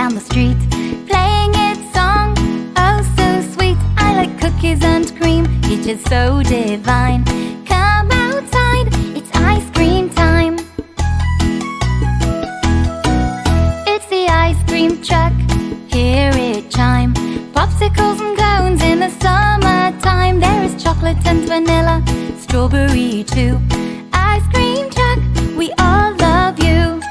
down the street, playing its song, oh so sweet. I like cookies and cream, it is so divine. Come outside, it's ice cream time. It's the ice cream truck, hear it chime. Popsicles and cones in the summertime. There is chocolate and vanilla, strawberry too. Ice cream truck, we all love you.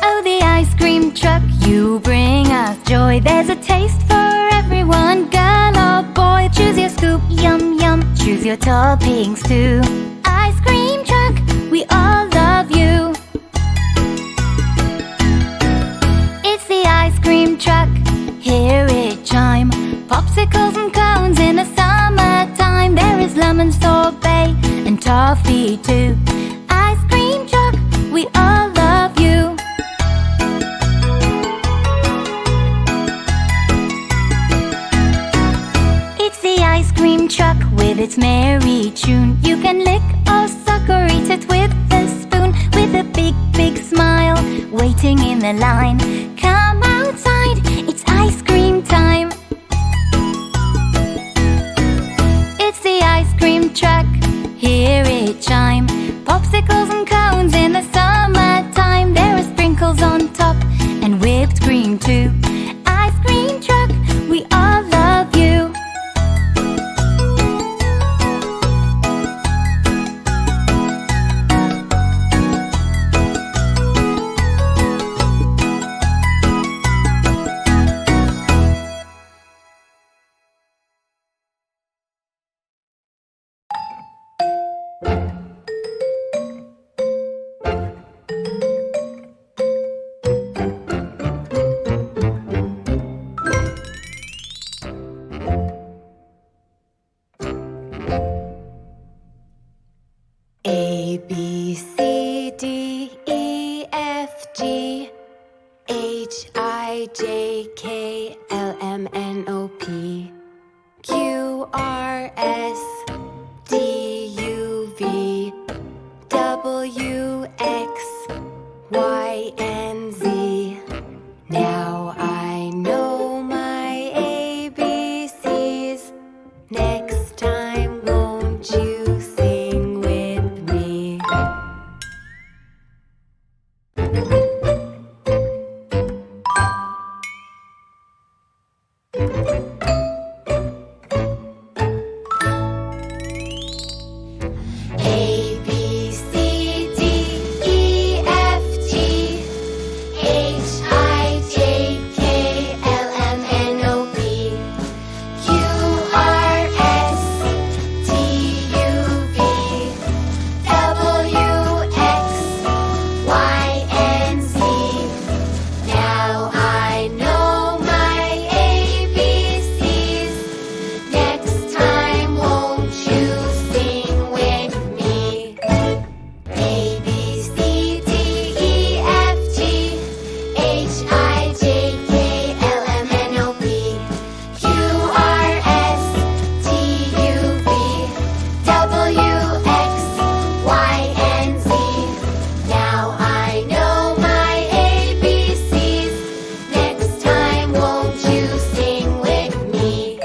Oh, the ice cream truck, you bring us joy. There's a taste for everyone, girl or boy. Choose your scoop, yum yum, choose your toppings too. Ice cream truck, we all love you. It's the ice cream truck, hear it chime. Popsicles and cones in the summertime. There is lemon sorbet and toffee too. Ice cream truck, we all love you. It's the ice cream truck with its merry tune. You can lick or suck or eat it with a spoon. With a big, big smile, waiting in the line. Come outside, it's ice cream time. It's the ice cream truck, hear it chime. Popsicles and cones in the summertime. There are sprinkles on top and whipped cream too. Ice cream truck, we all love you. A, B, C, D, E, F, G, H, I, J, K, L, M, N, O, P, Q, R, S, T, U, V, W, X, Y, and Z. Now I know my ABCs. Next time, won't you sing with me? A, B, C, D, E, F, G, H, I, J, K, L, M, N, O, P, Q, R, S, T, U, V, W, X, Y, and Z. Now I know my ABCs. Next time, won't you sing with me? A, B, C, D, E, F, G, H, I, J, K, L, M, N, O, P, Q, R, S, T, U, V, W, X, Y, and Z. Now I know my ABCs. Next time, won't you sing with me?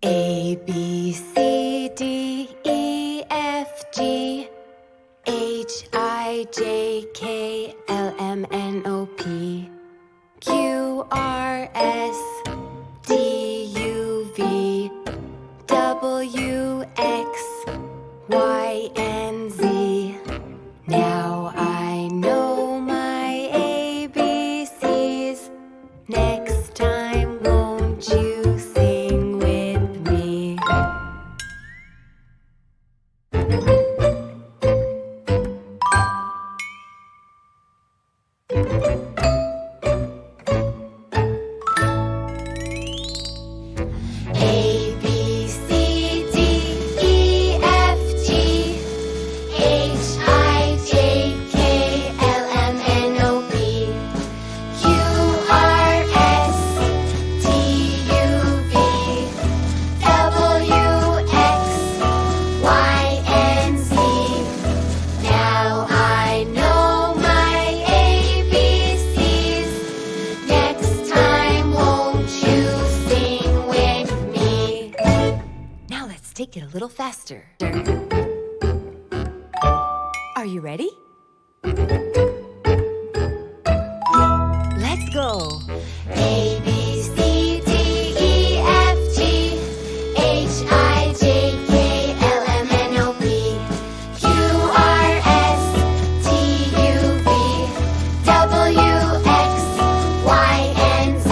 A, B, C, D, E, F, G, H, I, J, K, L, M, N, O, P, Q, R, S, T, U, V, W, X, Y, and Z. Now I know my ABCs. Next time, won't you sing with me? A, B, C, D, E, F, little faster. Are you ready? Let's go. A, B, C, D, E, F, G, H, I, J, K, L, M, N, O, P, Q, R, S, T, U, V, W, X, Y, and Z.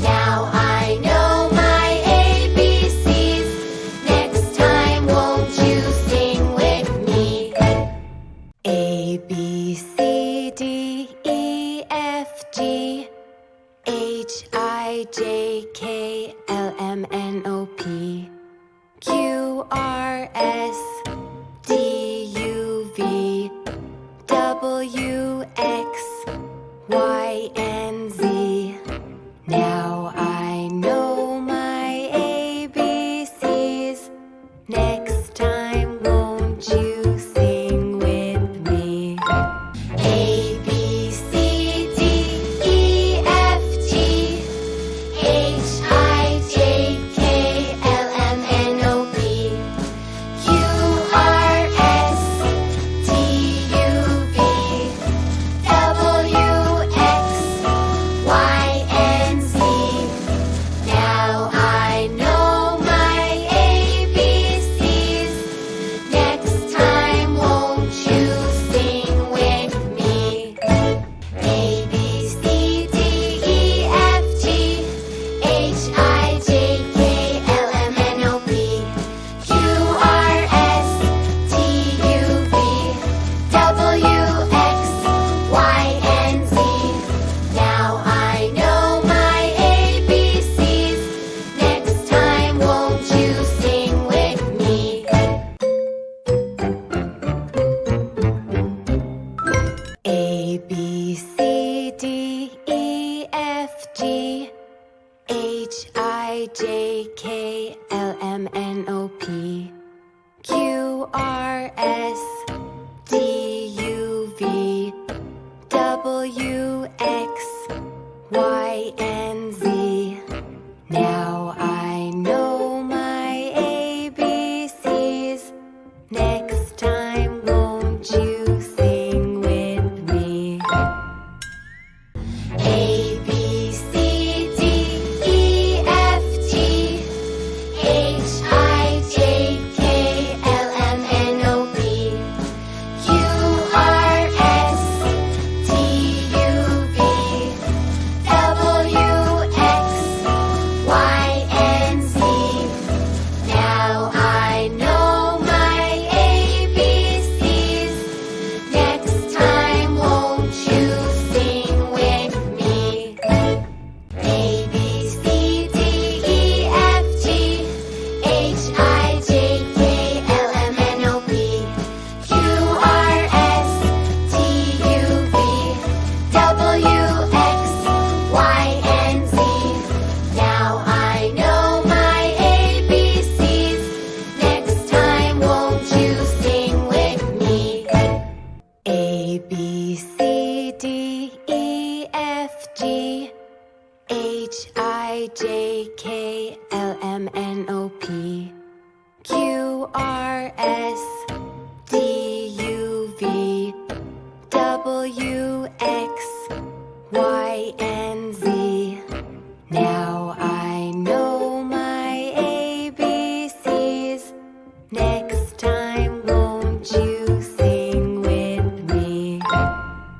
Now I know my ABCs. Next time, won't you sing with me? A, B, C, D, E, F, G, H, I, J, K, L, M, N, O, P, Q, R, S, D, U, V, W, X, Y, and Z. Now I know my ABCs. Next time, won't you sing with me? A, B, C, D, E, F, G, H, I, J, K, L, M, N, O, P, Q, R, S, T, U, V, W, X, Y, and Z. Now I know my ABCs. Next time, won't you sing with me? A, B, C, D, E, F, G, H, I, J, K, L, M, N, O, P, Q, R, S, T, U, V, W, X, Y, and Z. Now I know my ABCs. Next time, won't you sing with me? A, B, C, D, E, F, G, H, I, J, K, L, M, N, O, P, Q, R, S, D, U, V, W, X, Y, and Z. Now I know my ABCs. Next time, won't you sing with me? A, B, C, D, E, F, G, H, I, J, K, L, M, N, O, P, Q, R, S, T, U, V, W, X, Y, and Z. Now I know my ABCs. Next time, won't you sing with me? A, B, C, D, E, F, G, H, I, J, K, L, M, N, O, P, Q, R, S, T, U, V, W, X, Y, and Z. Now I know my ABCs. Next time, won't you sing with me? A, B, C, D, E, F, G, H, I, J, K, L, M, N, O, P, Q, R, S,